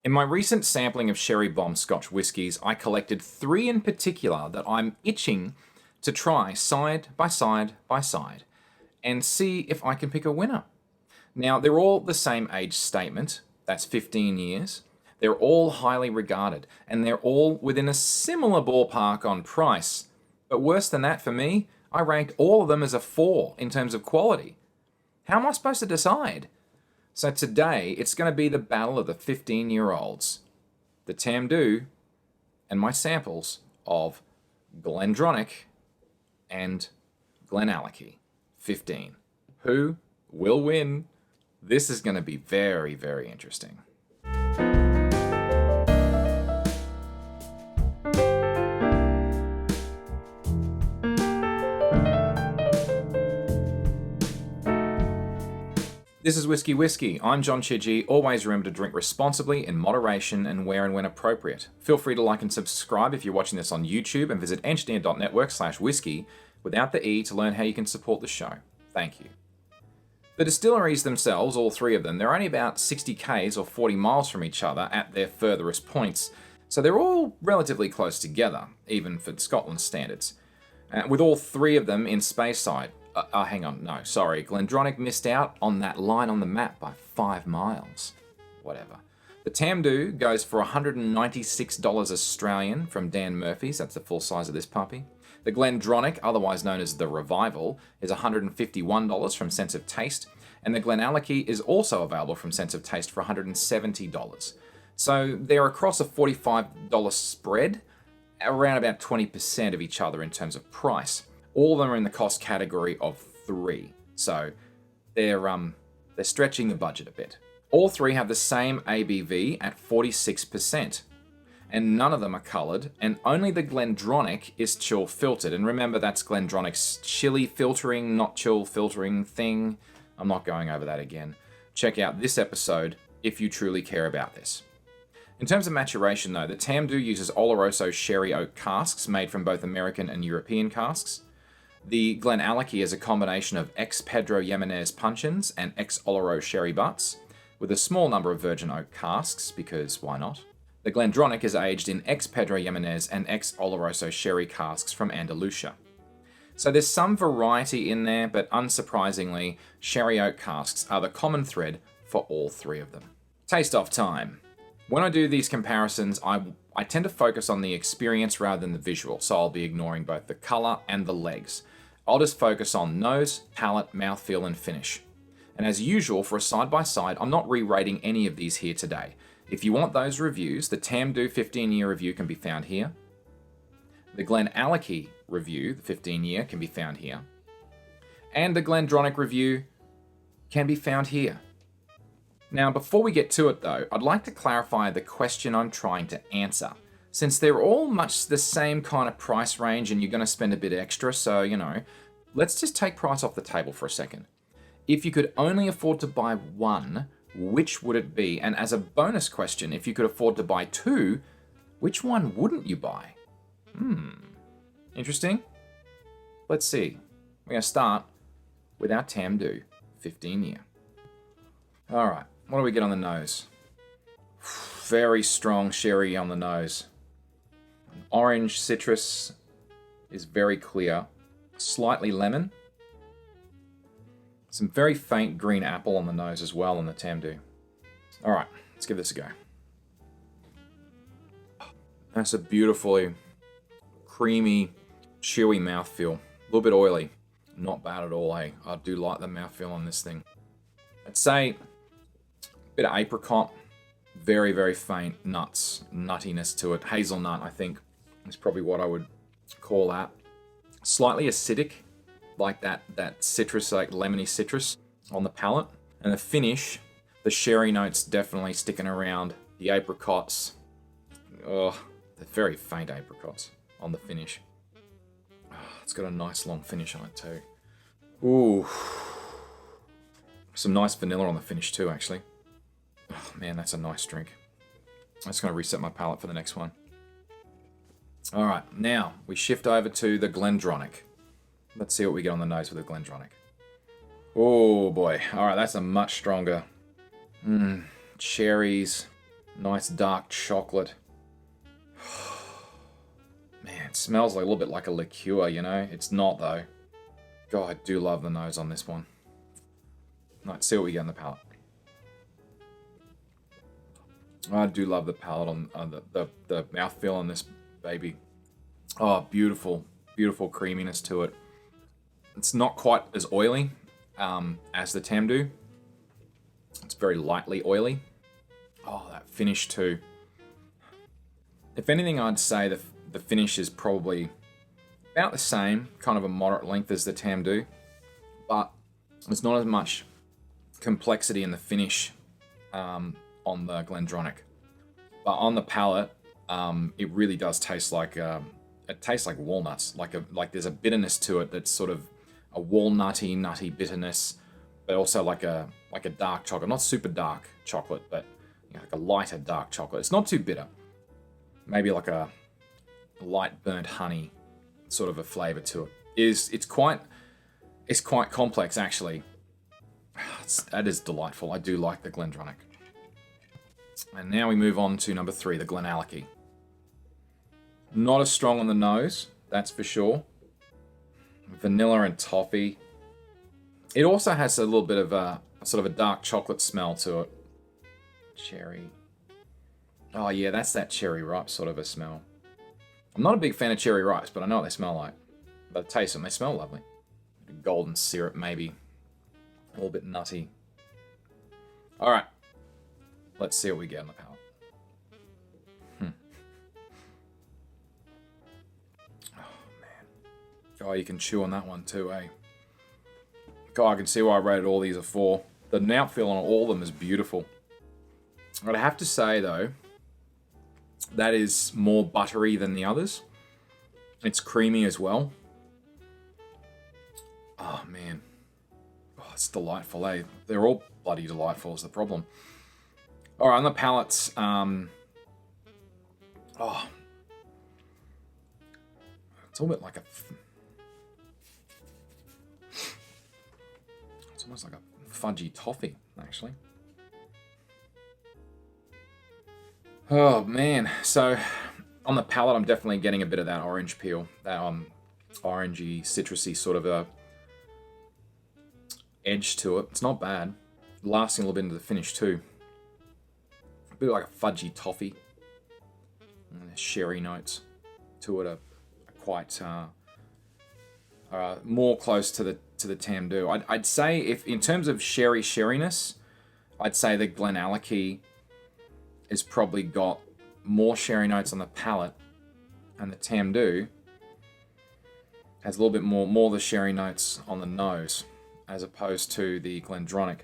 In my recent sampling of Sherry Bomb Scotch whiskies, I collected 3 in particular that I'm itching to try side by side by side and see if I can pick a winner. Now, they're all the same age statement, that's 15 years. They're all highly regarded, and they're all within a similar ballpark on price. But worse than that for me, I ranked all of them as a 4 in terms of quality. How am I supposed to decide? So today, it's going to be the battle of the 15-year-olds. The Tamdhu and my samples of Glendronach and GlenAllachie 15. Who will win? This is going to be very, very interesting. This is Whisky. I'm John Chidgey. Always remember to drink responsibly, in moderation, and where and when appropriate. Feel free to like and subscribe if you're watching this on YouTube, and visit engineer.network/whisky without the E to learn how you can support the show. Thank you. The distilleries themselves, all 3 of them, they're only about 60 k's or 40 miles from each other at their furthest points, so they're all relatively close together, even for Scotland's standards. With all 3 of them in Speyside. Hang on, no, sorry. Glendronach missed out on that line on the map by 5 miles. Whatever. The Tamdhu goes for $196 Australian from Dan Murphy's. That's the full size of this puppy. The Glendronach, otherwise known as the Revival, is $151 from Sense of Taste. And the GlenAllachie is also available from Sense of Taste for $170. So they're across a $45 spread, around about 20% of each other in terms of price. All of them are in the cost category of 3, so they're stretching the budget a bit. All 3 have the same ABV at 46%, and none of them are coloured, and only the Glendronach is chill filtered. And remember, that's Glendronach's chili filtering, not chill filtering thing. I'm not going over that again. Check out this episode if you truly care about this. In terms of maturation, though, the Tamdhu uses Oloroso sherry oak casks made from both American and European casks. The GlenAllachie is a combination of ex-Pedro Ximenez puncheons and ex-Oloroso sherry butts, with a small number of virgin oak casks, because why not? The Glendronach is aged in ex-Pedro Ximenez and ex-Oloroso sherry casks from Andalusia. So there's some variety in there, but unsurprisingly, sherry oak casks are the common thread for all 3 of them. Taste-off time. When I do these comparisons, I tend to focus on the experience rather than the visual, so I'll be ignoring both the colour and the legs. I'll just focus on nose, palate, mouthfeel, and finish. And as usual, for a side-by-side, I'm not re-rating any of these here today. If you want those reviews, the Tamdhu 15-year review can be found here. The GlenAllachie review, the 15-year, can be found here. And the Glendronach review can be found here. Now, before we get to it though, I'd like to clarify the question I'm trying to answer. Since they're all much the same kind of price range and you're going to spend a bit extra, so, let's just take price off the table for a second. If you could only afford to buy 1, which would it be? And as a bonus question, if you could afford to buy 2, which one wouldn't you buy? Interesting. Let's see. We're going to start with our Tamdhu 15-year. All right, what do we get on the nose? Very strong sherry on the nose. Orange citrus is very clear. Slightly lemon. Some very faint green apple on the nose as well on the Tamdhu. All right, let's give this a go. That's a beautifully creamy, chewy mouthfeel. A little bit oily. Not bad at all, eh? I do like the mouthfeel on this thing. I'd say a bit of apricot. Very, very faint nuttiness to it. Hazelnut, I think, is probably what I would call that. Slightly acidic, like that citrus, like lemony citrus on the palate. And the finish, the sherry notes definitely sticking around. The apricots, the very faint apricots on the finish. It's got a nice long finish on it too. Ooh. Some nice vanilla on the finish too, actually. Oh man, that's a nice drink. I'm just going to reset my palate for the next one. All right, now we shift over to the Glendronach. Let's see what we get on the nose with the Glendronach. Oh boy. All right, that's a much stronger. Cherries, Nice dark chocolate. Man, it smells like a little bit like a liqueur, you know? It's not, though. God, I do love the nose on this one. Let's see what we get on the palate. I do love the palate on the mouthfeel on this baby. Oh, beautiful, beautiful creaminess to it. It's not quite as oily as the Tamdhu. It's very lightly oily. Oh, that finish too. If anything, I'd say the finish is probably about the same, kind of a moderate length as the Tamdhu, but there's not as much complexity in the finish on the Glendronach. But on the palate, it really does taste like it tastes like walnuts. Like there's a bitterness to it that's sort of a walnutty, nutty bitterness, but also like a dark chocolate, not super dark chocolate, but you know, like a lighter dark chocolate. It's not too bitter. Maybe like a light burnt honey sort of a flavor to it. It's quite complex actually. That is delightful. I do like the Glendronach. And now we move on to number 3, the GlenAllachie. Not as strong on the nose, that's for sure. Vanilla and toffee. It also has a little bit of a sort of a dark chocolate smell to it. Cherry. Oh yeah, that's that cherry ripe sort of a smell. I'm not a big fan of cherry ripes, but I know what they smell like. But taste them, they smell lovely. Golden syrup maybe. A little bit nutty. Alright. Let's see what we get on the palate. Oh man. Oh, you can chew on that one too, eh? God, I can see why I rated all these a 4. The mouthfeel on all of them is beautiful. But I have to say though, that is more buttery than the others. It's creamy as well. Oh man. Oh, it's delightful, eh? They're all bloody delightful is the problem. Alright, on the palates, it's a bit like it's almost like a fudgy toffee, actually. Oh man, so on the palate, I'm definitely getting a bit of that orange peel, that orangey, citrusy sort of a edge to it. It's not bad. Lasting a little bit into the finish too. A bit like a fudgy toffee. And the sherry notes to it are quite more close to the Tamdhu. I'd say if in terms of sherryness, I'd say the GlenAllachie has probably got more sherry notes on the palate, and the Tamdhu has a little bit more the sherry notes on the nose, as opposed to the Glendronach.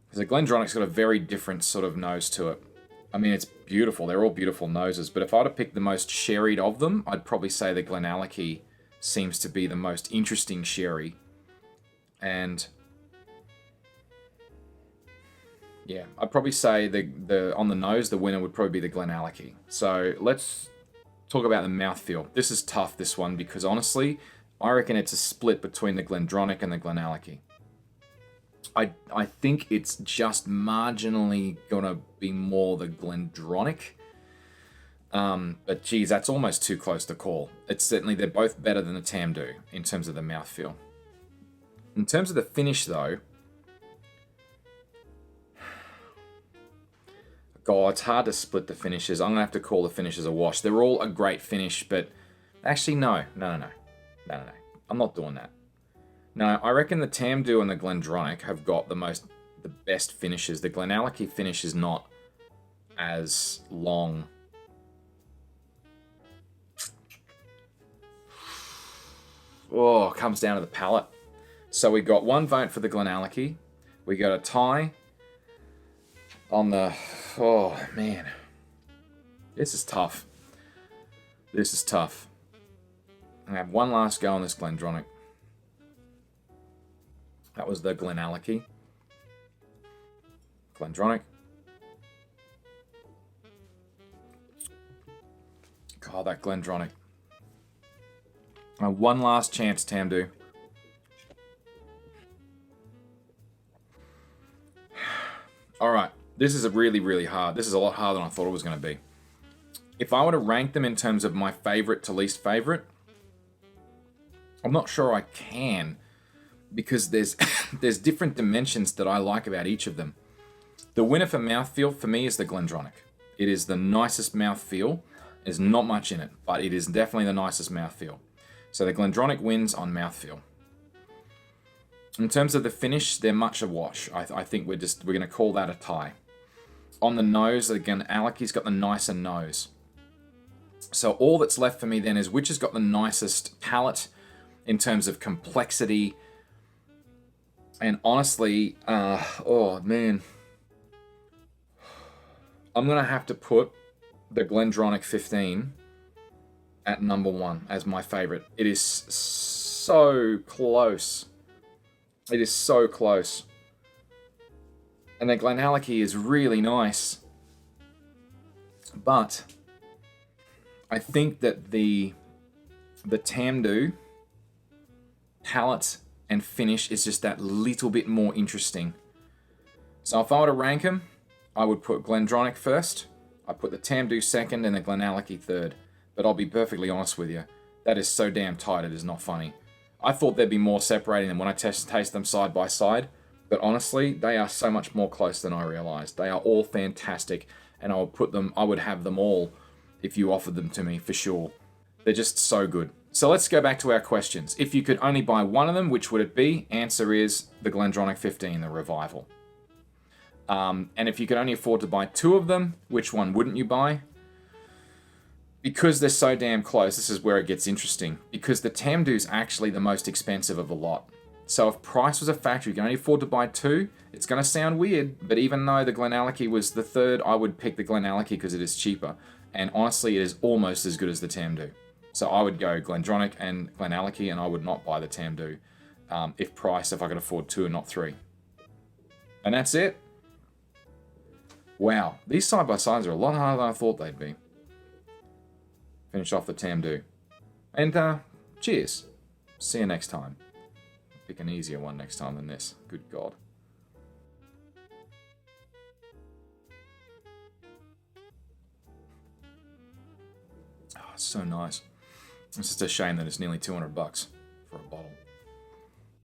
Because the Glendronach's got a very different sort of nose to it. I mean, it's beautiful. They're all beautiful noses, but if I were to pick the most sherried of them, I'd probably say the GlenAllachie seems to be the most interesting sherry. And yeah, I'd probably say the on the nose, the winner would probably be the GlenAllachie. So let's talk about the mouthfeel. This is tough, this one, because honestly, I reckon it's a split between the Glendronach and the GlenAllachie. I think it's just marginally gonna be more the Glendronach. But geez, that's almost too close to call. It's certainly, they're both better than the Tamdhu in terms of the mouthfeel. In terms of the finish though, God, it's hard to split the finishes. I'm gonna have to call the finishes a wash. They're all a great finish, but actually no. I'm not doing that. No, I reckon the Tamdhu and the Glendronach have got the best finishes. The GlenAllachie finish is not as long. Oh, it comes down to the palate. So we got one vote for the GlenAllachie. We got a tie on the... Oh, man. This is tough. This is tough. I have one last go on this Glendronach. That was the GlenAllachie. Glendronach. God, that Glendronach. One last chance, Tamdhu. All right, This is a really, really hard. This is a lot harder than I thought it was going to be. If I were to rank them in terms of my favorite to least favorite, I'm not sure I can, because there's there's different dimensions that I like about each of them. The winner for mouthfeel for me is the Glendronach. It is the nicest mouthfeel. There's not much in it, but it is definitely the nicest mouthfeel. So the Glendronach wins on mouthfeel. In terms of the finish, they're much a wash. I think we're going to call that a tie. On the nose, again, GlenAllachie's got the nicer nose. So all that's left for me then is which has got the nicest palate in terms of complexity. And honestly, oh man, I'm going to have to put the Glendronach 15 at number 1 as my favorite. It is so close. It is so close. And the GlenAllachie is really nice. But I think that the Tamdhu palate and finish is just that little bit more interesting. So if I were to rank them, I would put Glendronach first, I'd put the Tamdhu second, and the GlenAllachie third. But I'll be perfectly honest with you, that is so damn tight it is not funny. I thought there'd be more separating them when I taste them side by side, but honestly, they are so much more close than I realized. They are all fantastic, and I would have them all if you offered them to me, for sure. They're just so good. So let's go back to our questions. If you could only buy one of them, which would it be? Answer is the Glendronach 15, the Revival. And if you could only afford to buy 2 of them, which one wouldn't you buy? Because they're so damn close, this is where it gets interesting. Because the Tamdhu's actually the most expensive of the lot. So if price was a factor, you can only afford to buy 2, it's going to sound weird, but even though the GlenAllachie was the third, I would pick the GlenAllachie because it is cheaper. And honestly, it is almost as good as the Tamdhu. So I would go Glendronach and GlenAllachie, and I would not buy the Tamdhu if I could afford 2 and not 3. And that's it. Wow, these side-by-sides are a lot harder than I thought they'd be. Finish off the Tamdhu. And cheers. See you next time. Pick an easier one next time than this. Good God. Oh, it's so nice. It's just a shame that it's nearly $200 for a bottle.